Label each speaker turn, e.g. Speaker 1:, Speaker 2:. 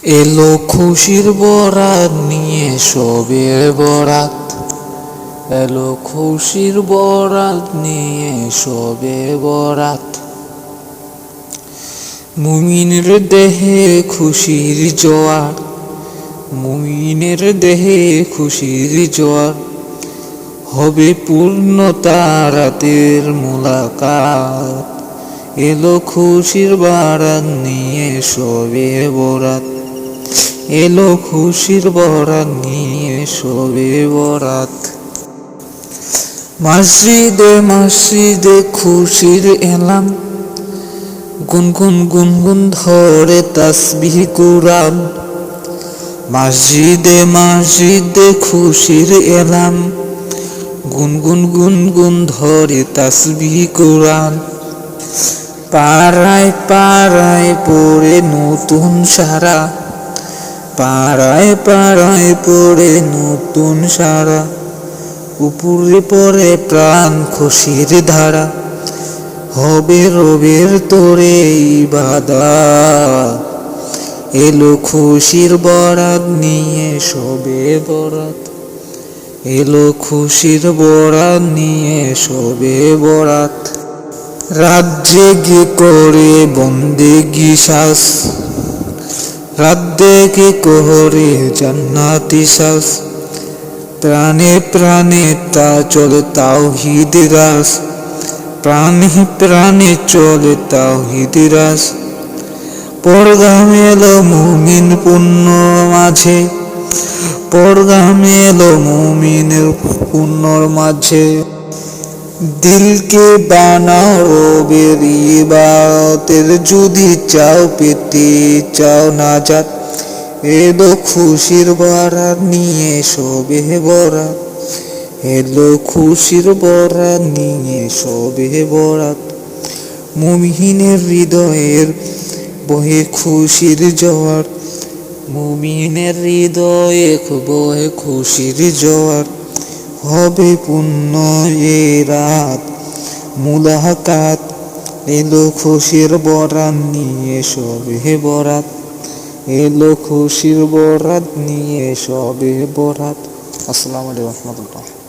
Speaker 1: এলো খুশির বরাত নিয়ে শবে বরাত, এলো খুশির বরাত নিয়ে শবে বরাত। মুমিনের দেহে খুশির জোয়ার, মুমিনের দেহে খুশির জোয়ার। হবে পূর্ণতা রাতের মুলাকাত, এলো খুশির বরাত নিয়ে শবে বরাত, এলো খুশির বরাত নিয়ে শবে বরাত। মসজিদে মসজিদে খুশির এলাম, গুনগুন গুনগুন ধরে তাসবিহ কুরআন। মসজিদে মসজিদে খুশির এলাম, গুনগুন গুনগুন ধরে তাসবিহ কুরআন। পাড়ায় পাড়ায় পড়ে নতুন সারা, পাড়ায় পাড়ায় পড়ে নতুন সারা। উপরে পড়ে প্রাণ খুশির ধারা, হবে রবের তোরে ইবাদত। এলো খুশির বরাত নিয়ে শবে বরাত, এলো খুশির বরাত নিয়ে শবে বরাত। রাত জেগে করে বন্দেগি শ্বাস, রাত জেগে করে জান্নাতি শ্বাস। প্রাণে প্রাণে তা চলে তাওহীদ রাস, প্রাণে প্রাণে চলে তাওহীদ রাস। পরগাম এলো মুমিন পুণ্য মাঝে, পরগাম এলো মুমিনের পুণ্যর মাঝে। দিলকে বানাও রবের ইবাদতের, যদি চাও পেতে চাও নাজাত। এলো খুশির বরাত নিয়ে শবে বরাত, এলো খুশির বরাত নিয়ে শবে বরাত। মুমিনের হৃদয়ের বহে খুশির জোয়ার, মুমিনের হৃদয়ে বহে খুশির জোয়ার। হবে পূর্ণ এ রাত মুলাকাত, এলো খুশির বরাত নিয়ে শবে বরাত, এলো খুশির বরাত নিয়ে শবে বরাত। আসসালামু আলাইকুম ওয়া রাহমাতুল্লাহ।